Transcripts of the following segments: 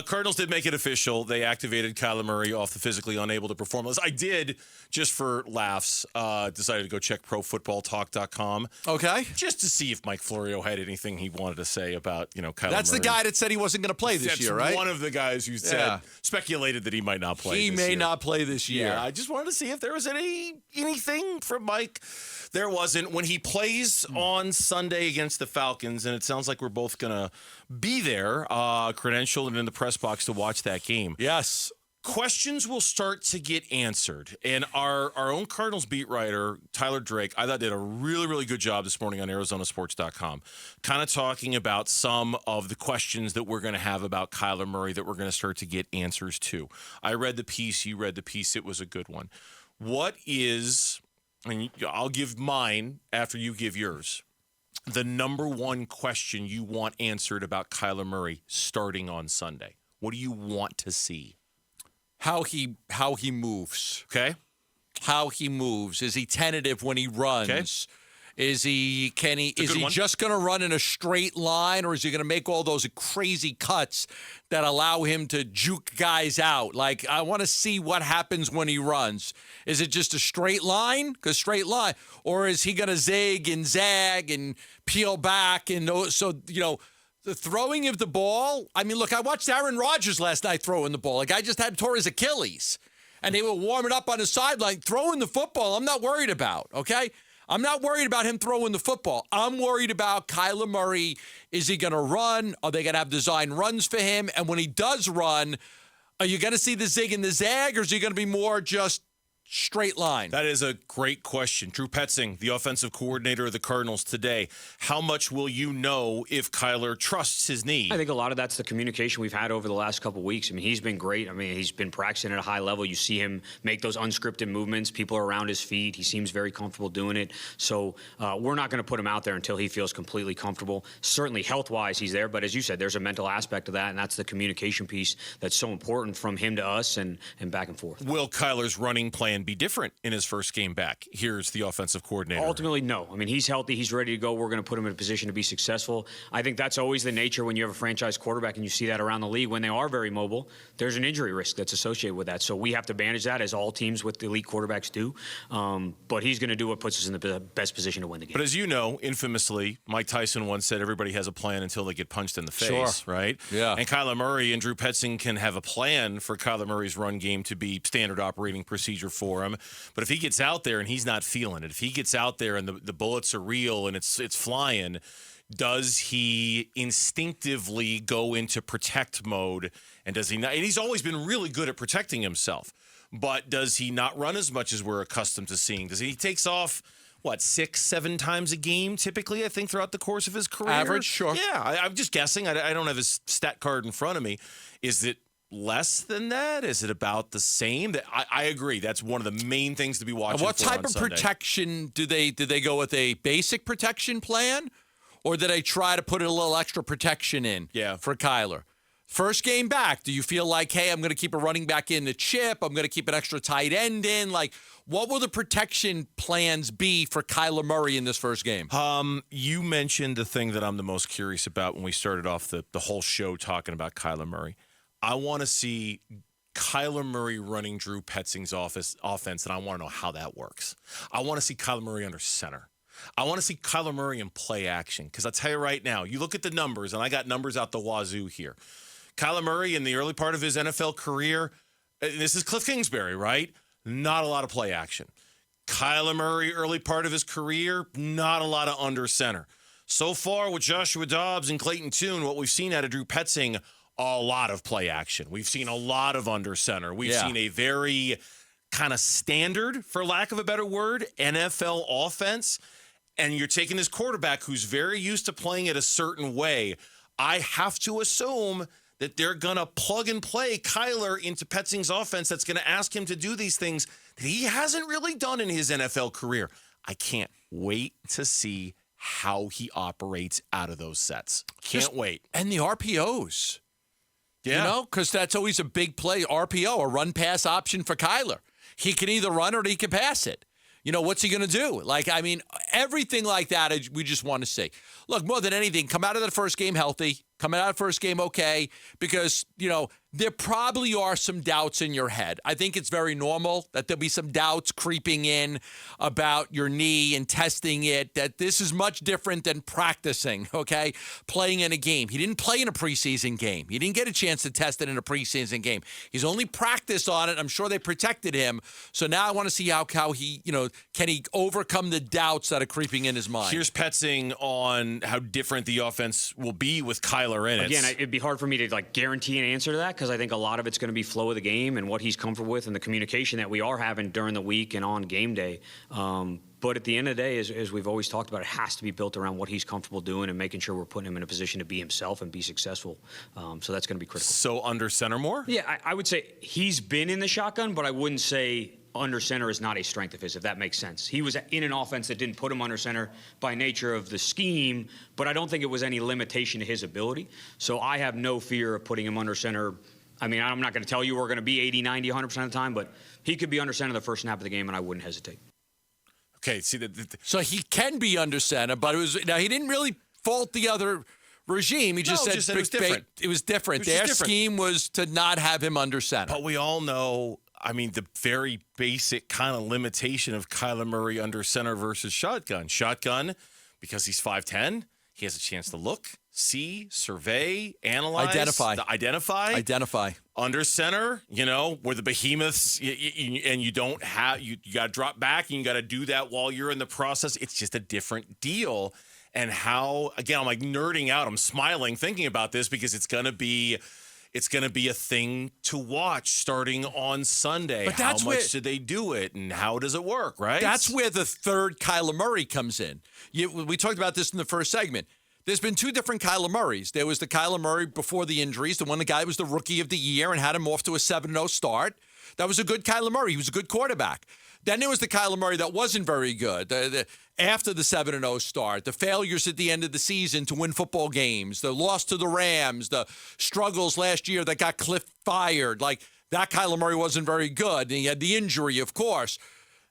Cardinals did make it official. They activated Kyler Murray off the physically unable to perform list. I did, just for laughs, decided to go check ProFootballTalk.com. Okay. Just to see if Mike Florio had anything he wanted to say about, Kyler That's Murray. the guy that said he wasn't going to play this year, right? That's one of the guys who speculated that he might not play He this may year. not play this year. Yeah, I just wanted to see if there was anything from Mike. There wasn't. When he plays on Sunday against the Falcons, and it sounds like we're both going to be there, credentialed and in the press box to watch that game. Yes. Questions will start to get answered. And our own Cardinals beat writer, Tyler Drake, I thought did a really, really good job this morning on ArizonaSports.com, kind of talking about some of the questions that we're going to have about Kyler Murray that we're going to start to get answers to. I read the piece. You read the piece. It was a good one. What is, and I'll give mine after you give yours, the number one question you want answered about Kyler Murray starting on Sunday? What do you want to see? How he moves. Okay. How he moves. Is he tentative when he runs? Okay. Is he just going to run in a straight line, or is he going to make all those crazy cuts that allow him to juke guys out? Like, I want to see what happens when he runs. Is it just a straight line? Because straight line. Or is he going to zig and zag and peel back? And so, the throwing of the ball. I mean, look, I watched Aaron Rodgers last night throwing the ball. Like, I just had tore his Achilles. And they were warming up on the sideline, throwing the football. I'm not worried about, okay? I'm not worried about him throwing the football. I'm worried about Kyler Murray. Is he going to run? Are they going to have design runs for him? And when he does run, are you going to see the zig and the zag, or is he going to be more just straight line? That is a great question. Drew Petzing, the offensive coordinator of the Cardinals today. How much will you know if Kyler trusts his knee? I think a lot of that's the communication we've had over the last couple of weeks. I mean, he's been great. I mean, he's been practicing at a high level. You see him make those unscripted movements. People are around his feet. He seems very comfortable doing it. So we're not going to put him out there until he feels completely comfortable. Certainly health-wise, he's there. But as you said, there's a mental aspect of that, and that's the communication piece that's so important from him to us and back and forth. Will Kyler's running plan be different in his first game back? Here's the offensive coordinator. Ultimately, no. I mean, he's healthy. He's ready to go. We're going to put him in a position to be successful. I think that's always the nature when you have a franchise quarterback, and you see that around the league. When they are very mobile, there's an injury risk that's associated with that. So we have to manage that, as all teams with elite quarterbacks do. But he's going to do what puts us in the best position to win the game. But as you know, infamously, Mike Tyson once said everybody has a plan until they get punched in the face, Sure. right? Yeah. And Kyler Murray and Drew Petzing can have a plan for Kyler Murray's run game to be standard operating procedure for him. But if he gets out there and he's not feeling it, if he gets out there and the bullets are real and it's flying, does he instinctively go into protect mode? And does he not? And he's always been really good at protecting himself. But does he not run as much as we're accustomed to seeing? Does he takes off, 6-7 times a game typically, I think, throughout the course of his career? Average, sure. Yeah, I'm just guessing. I don't have his stat card in front of me. Is it less than that? Is it about the same? I agree. That's one of the main things to be watching. What type of protection do they go with? A basic protection plan, or did they try to put a little extra protection in? Yeah. For Kyler. First game back, do you feel like, hey, I'm going to keep a running back in the chip, I'm going to keep an extra tight end in? Like, what will the protection plans be for Kyler Murray in this first game? You mentioned the thing that I'm the most curious about when we started off the whole show talking about Kyler Murray. I want to see Kyler Murray running Drew Petzing's offense, and I want to know how that works. I want to see Kyler Murray under center. I want to see Kyler Murray in play action, because I'll tell you right now, you look at the numbers, and I got numbers out the wazoo here. Kyler Murray, in the early part of his NFL career, this is Cliff Kingsbury, right? Not a lot of play action. Kyler Murray, early part of his career, not a lot of under center. So far with Joshua Dobbs and Clayton Tune, what we've seen out of Drew Petzing, a lot of play action. We've seen a lot of under center. We've seen a very kind of standard, for lack of a better word, NFL offense. And you're taking this quarterback who's very used to playing it a certain way. I have to assume that they're going to plug and play Kyler into Petzing's offense that's going to ask him to do these things that he hasn't really done in his NFL career. I can't wait to see how he operates out of those sets. Can't wait. And the RPOs. Yeah. You know, because that's always a big play. RPO, a run-pass option for Kyler. He can either run or he can pass it. You know, what's he going to do? Like, I mean, everything like that, we just want to see. Look, more than anything, come out of the first game healthy. Coming out of first game, okay, because, there probably are some doubts in your head. I think it's very normal that there'll be some doubts creeping in about your knee and testing it, that this is much different than practicing, okay, playing in a game. He didn't play in a preseason game. He didn't get a chance to test it in a preseason game. He's only practiced on it. I'm sure they protected him. So now I want to see how he, can he overcome the doubts that are creeping in his mind. Here's Petzing on how different the offense will be with Kyler in it. Again, it'd be hard for me to guarantee an answer to that, because I think a lot of it's going to be flow of the game and what he's comfortable with and the communication that we are having during the week and on game day. But at the end of the day, as we've always talked about, it has to be built around what he's comfortable doing and making sure we're putting him in a position to be himself and be successful. So that's going to be critical. So under center more? Yeah, I would say he's been in the shotgun, but I wouldn't say under center is not a strength of his, if that makes sense. He was in an offense that didn't put him under center by nature of the scheme, but I don't think it was any limitation to his ability. So I have no fear of putting him under center. I mean, I'm not going to tell you we're going to be 80, 90, 100% of the time, but he could be under center the first snap of the game, and I wouldn't hesitate. Okay, see so he can be under center, but he didn't really fault the other regime. He just said it was different. It was different. Their scheme was to not have him under center. But we all know, the very basic kind of limitation of Kyler Murray under center versus shotgun. Shotgun, because he's 5'10", he has a chance to look, see, survey, analyze, identify. Under center, where the behemoths, and you don't have, you got to drop back, and you got to do that while you're in the process. It's just a different deal. And how, again, I'm nerding out. I'm smiling thinking about this because it's going to be a thing to watch starting on Sunday. But how much do they do it, and how does it work, right? That's where the third Kyler Murray comes in. We talked about this in the first segment. There's been two different Kyler Murrays. There was the Kyler Murray before the injuries, the one the guy was the rookie of the year and had him off to a 7-0 start. That was a good Kyler Murray. He was a good quarterback. Then there was the Kyler Murray that wasn't very good. After the 7-0 start, the failures at the end of the season to win football games, the loss to the Rams, the struggles last year that got Cliff fired. That Kyler Murray wasn't very good. And he had the injury, of course.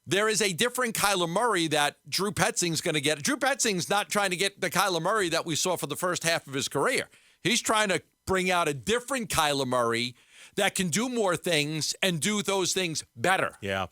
There is a different Kyler Murray that Drew Petzing's going to get. Drew Petzing's not trying to get the Kyler Murray that we saw for the first half of his career. He's trying to bring out a different Kyler Murray that can do more things and do those things better. Yeah.